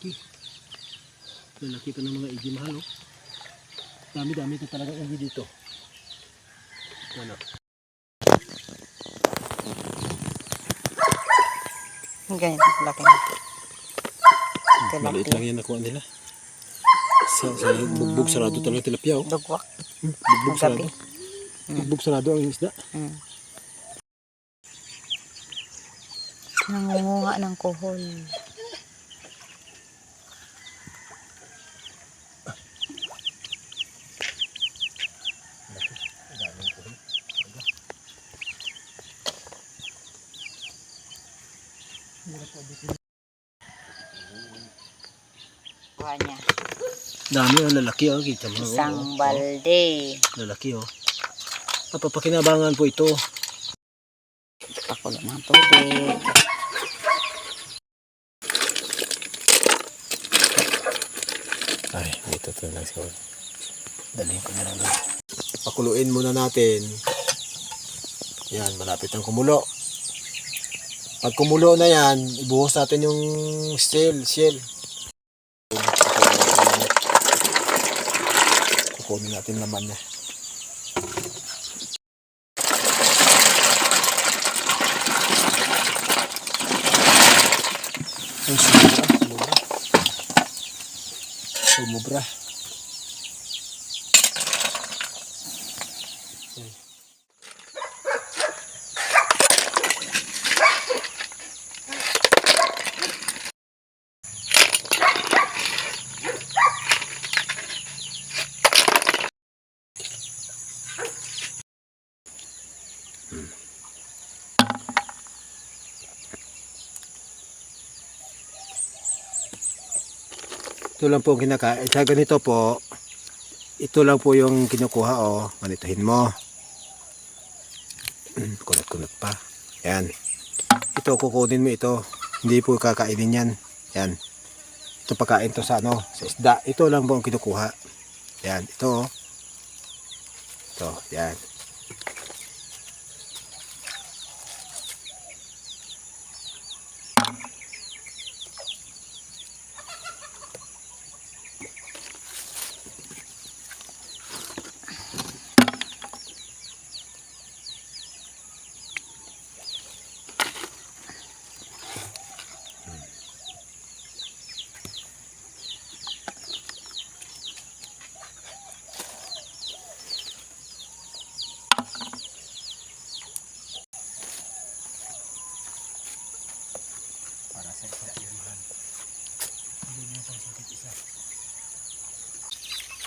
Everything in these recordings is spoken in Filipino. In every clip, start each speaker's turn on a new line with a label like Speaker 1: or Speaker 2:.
Speaker 1: lalaki. Lalaki pa ng mga igi mahal, oh. Dami-dami ito talaga igi dito. Ano?
Speaker 2: Ang ganyan, laki na.
Speaker 1: Maliit lang yan nakuha nila. Sa bugbog sarado talaga tilapia, oh.
Speaker 2: Dugwak.
Speaker 1: Bugbog sarado. Bugbog sarado ang isda.
Speaker 2: Nangunguha ng kuhol. Kuha niya.
Speaker 1: Dami ang lalaki, oh. Kita mo,
Speaker 2: Isang balde.
Speaker 1: lalaki, oh. Papakinabangan po ito.
Speaker 2: Pakulo ng tubig.
Speaker 1: Ay, ito lang siguro. Dalhin ko na lang. Pakuluin muna natin. Yan, malapit ang kumulo. Pag kumulo na yan, ibuhos natin yung shell. Kukunin natin laman niya. Ay, sumubra. Ito lang po ang kinakain. Sa ganito po, ito lang po yung kinukuha, oh. Manituhin mo. Kunot-kunot pa. Yan. Ito, kukunin mo ito. Hindi po kakainin yan. Yan. Ito pagkain to sa ano, sa isda. Ito lang po ang kinukuha. Yan. Ito, oh. Ito, yan.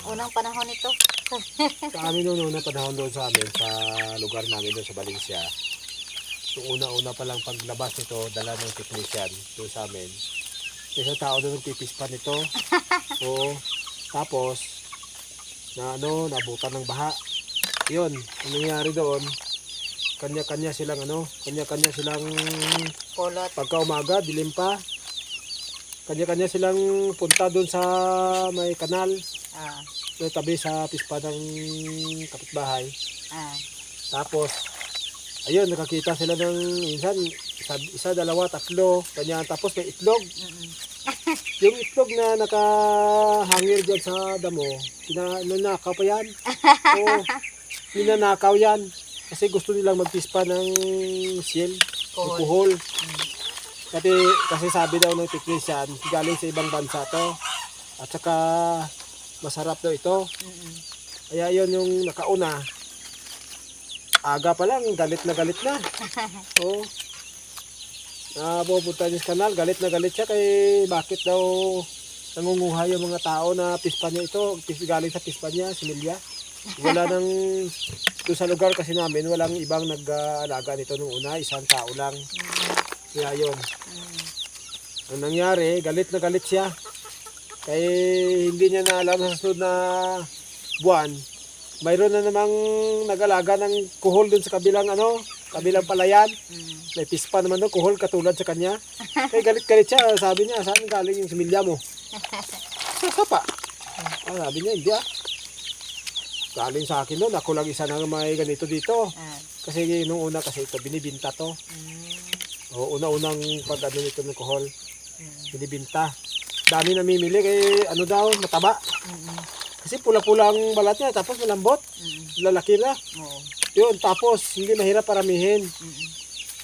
Speaker 2: Unang panahon ito.
Speaker 1: Sa amin noon, unang panahon doon sa amin, sa lugar namin doon sa Valencia. Yung una-una pa lang paglabas nito, dala ng technician doon sa amin. Isang tao doon nagpipispan nito. Oo. Tapos, nabutan ng baha. Yun, ang nangyari doon, kanya-kanya silang
Speaker 2: Kulot.
Speaker 1: pagka umaga, dilim pa. Kanya-kanya silang punta doon sa may kanal. Yung tabi sa pispa ng kapitbahay. Tapos, ayun, nakakita sila ng minsan, isa, dalawa, tatlo, ganyan. Tapos may itlog. Yung itlog na nakahangir dyan sa damo, ninanakaw pa yan. Oo, ninanakaw yan. Kasi gusto nilang magpispa ng shell, ng kuhol. Kasi sabi daw ng technician, galing sa ibang bansa to. At saka, masarap daw ito. Kaya yun yung nakauna. Aga pa lang, galit na. Oo. Pupunta niya sa kanal, galit na galit siya kay bakit daw nangunguha yung mga tao na pispa niya ito. Galing sa pispa niya, similya. Wala nang, doon sa lugar kasi namin, walang ibang nag-alaga nito nung una, isang tao lang. Kaya yun. Ang nangyari, galit na galit siya. Kaya hindi niya na alam sa sunod na buwan, mayroon na namang nag-alaga ng kuhol dun sa kabilang palayan. May pispa naman doon, kuhol katulad sa kanya. Kaya galit-galit siya, sabi niya, saan galing yung similya mo? Sapa. Sabi niya, hindi galing sa akin doon, ako lang isa na may ganito dito. Kasi nung una kasi ito, binibinta to. O una-unang pag-ano nito ng kuhol, binibinta. Dami namimili kay ano daw, mataba. Kasi pula-pula ang balat niya, tapos malambot. Lalaki na.
Speaker 2: Oo.
Speaker 1: Yun, tapos hindi mahirap paramihin.
Speaker 2: Mm-mm.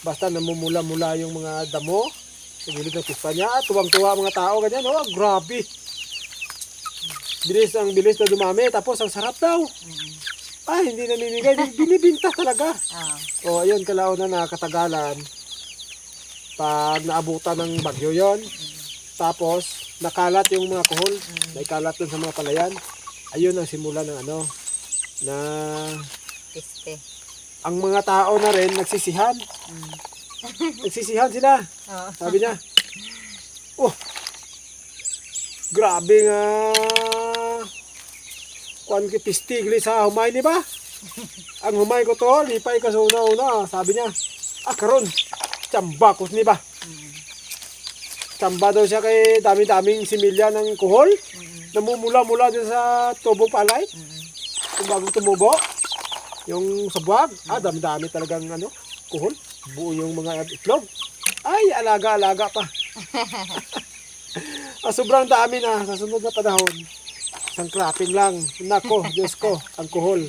Speaker 1: Basta namumula-mula yung mga damo sa gilid ng pispa niya. Tuwang-tuwa mga tao, ganyan. Oh, grabe. Bilis ang bilis na dumami. Tapos ang sarap daw. Ay, hindi namimigay. Binibinta talaga.
Speaker 2: Ah.
Speaker 1: O, ayun, kalaon na katagalan. Pag naabutan ng bagyo yon, tapos nakalat yung mga kuhol, naikalat dun sa mga palayan. Ayun ang simula ng ano, na
Speaker 2: Piste.
Speaker 1: ang mga tao na rin nagsisihan. Nagsisihan sila.
Speaker 2: Oo.
Speaker 1: Sabi niya, oh, grabe nga, kuan ki pistigli sa humay ni ba? Ang humay ko to, lipay ka sa una-una. Sabi niya, karon, tsamba ko ni ba? Tsamba daw siya kay dami-daming similya ng kuhol. Namumula-mula din sa tubong palay. Kung bagong tumubo, yung sabwag, dami-dami talagang ano, kuhol. Buo yung mga itlog. Ay, alaga-alaga pa. Sobrang dami na sa sunod na panahon. Isang cropping lang. Nako, Diyos ko, ang kuhol.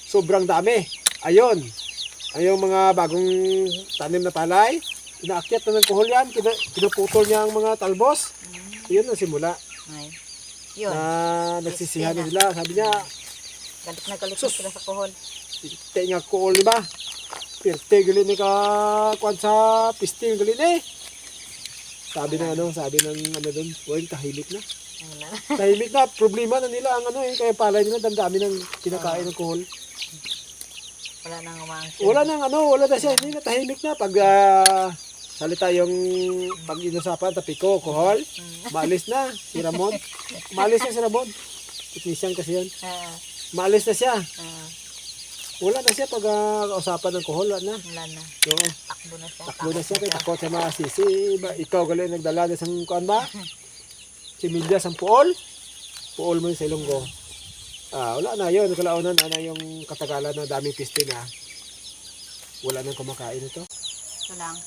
Speaker 1: Sobrang dami. Ayun. Ayong mga bagong tanim na palay. Inaakyat na ng kuhol yan. Pinuputol niya ang mga talbos. Yun ang simula.
Speaker 2: Ay. Yun.
Speaker 1: Na nagsisihan na sila. Sabi niya,
Speaker 2: Galit na galit na sila sa kuhol.
Speaker 1: Piste nga kuhol, di ba? Pirte gali ni ka kuan sa piste gali ni. Sabi ng ano doon, well, tahimik na.
Speaker 2: Wala.
Speaker 1: Tahimik na, problema na nila ang ano kaya palay nila dami ng kinakain ng kuhol.
Speaker 2: Wala nang umangkin.
Speaker 1: Wala na siya, hindi na tahimik na pag salita yung pag inusapan tapiko, kuhol, maalis na si Ramon. Maalis na si Ramon. Technician kasi yan. Maalis na siya. Wala na siya pag usapan ng kuhol, wala na.
Speaker 2: Wala na.
Speaker 1: So,
Speaker 2: Takbo na siya.
Speaker 1: kaya takot siya masisi. Ikaw gali nagdala na sang kuan ba? Similya sang puol. Puol mo yung sa Ilonggo. Wala na yun. Kalaunan na yung katagalan na daming piste na. Wala nang kumakain ito.
Speaker 2: Ito lang.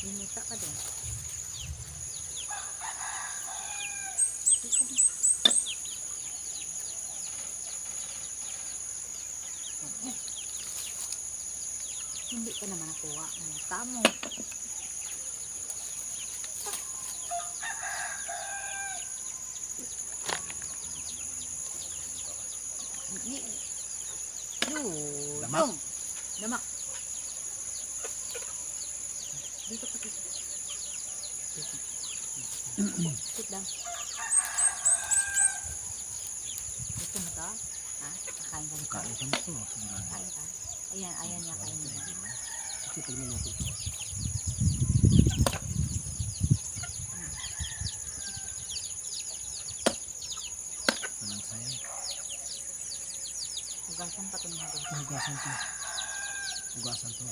Speaker 2: Limita ka din. Hindi ka naman nakuha. Tamo. Damak. Damak. Dito ka dito. Sit down. Gusto mo to? Ha? Kakain ka nito? Kain ka. Ayan niya kain niya. Hugasan pa ito ng hugasan.
Speaker 1: Hugasan to.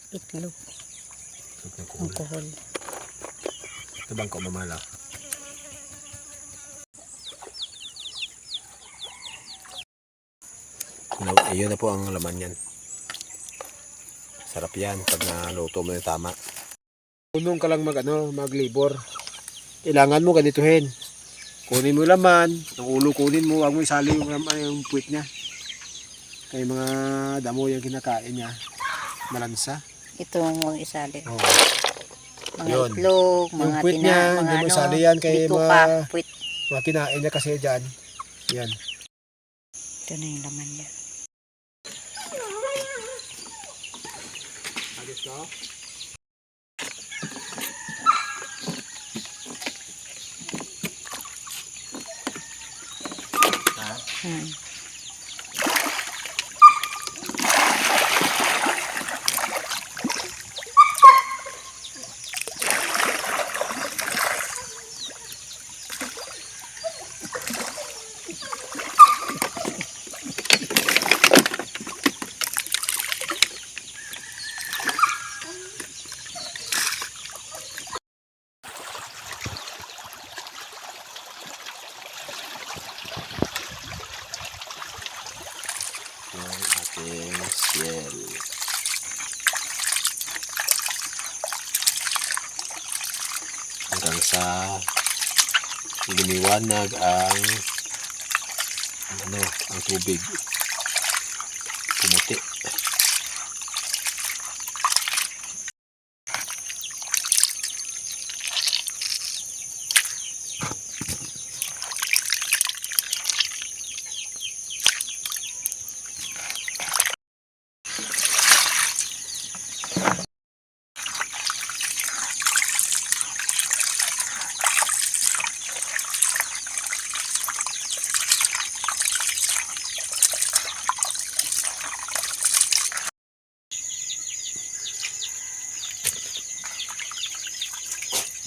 Speaker 2: Itlog. Ang kuhol.
Speaker 1: Ito bang ko mamala? Ayun na po ang laman yan. Sarap yan pag naluto mo yung tama. Unong ka lang maglibor. Kailangan mo ganituhin. Kunin mo laman, ang ulo kunin mo, huwag mo isali yung puwit niya. Kaya mga damo yung kinakain niya. Malansa.
Speaker 2: Ito ang isali.
Speaker 1: Oh.
Speaker 2: Mga
Speaker 1: Yun.
Speaker 2: itlog,
Speaker 1: Yung
Speaker 2: mga
Speaker 1: puwit niya, hindi mo isali yan kay
Speaker 2: puwit.
Speaker 1: mga kinain niya kasi dyan. Yan.
Speaker 2: Ito na yung laman niya.
Speaker 1: Agis ko.
Speaker 2: Hmm.
Speaker 1: Yung ating shell. Hanggang sa lumiwanag ang ang tubig. Pumuti.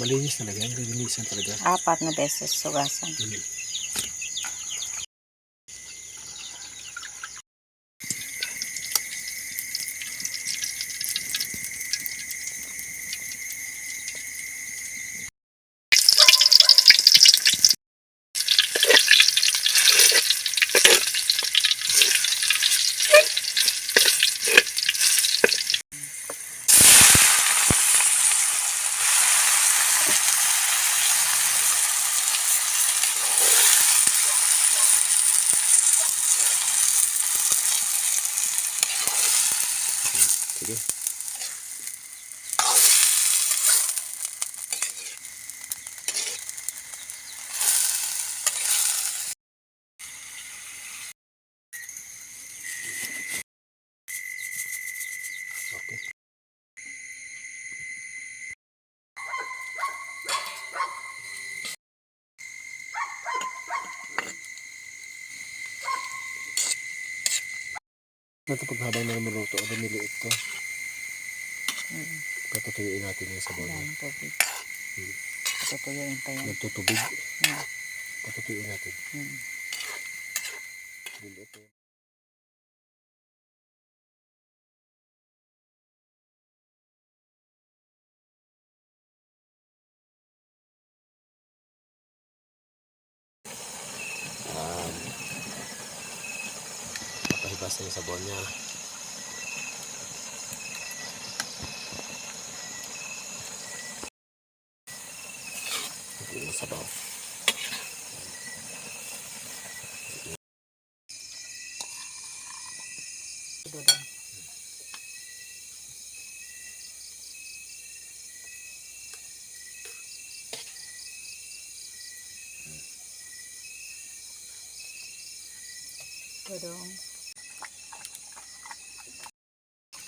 Speaker 1: Malinis talaga. Linisan talaga.
Speaker 2: 4 na beses sugasan.
Speaker 1: Sige. Okay. Ito pag habang na maluto, lumiliit to. Patutuyuin natin yung sabaw niya.
Speaker 2: Yan, tubig. Tutuyuin pa yan.
Speaker 1: Nagtutubig.
Speaker 2: Hmm.
Speaker 1: Patutuyuin natin.
Speaker 2: Hmm.
Speaker 1: Liliit to. Patahibas na yung sabaw niya. Ito yung sabaw.
Speaker 2: Dodong. Dodong.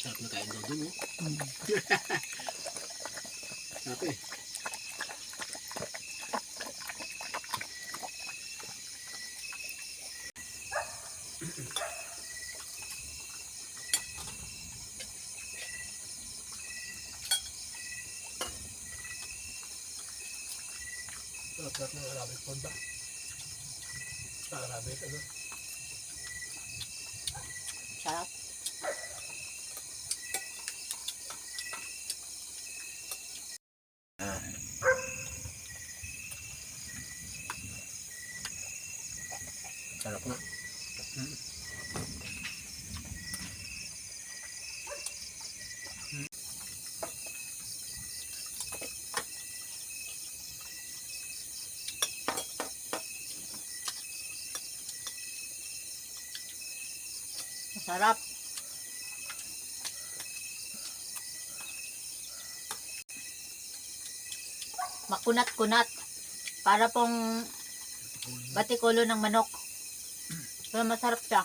Speaker 1: Sarap na kain daw dun, oh. Sarap eh. Sarap ng Arabic food ba? Arabic, ano?
Speaker 2: Sarap.
Speaker 1: Sarap nga.
Speaker 2: Masarap. Makunat-kunat. Para pong batikulo ng manok. Pero masarap siya.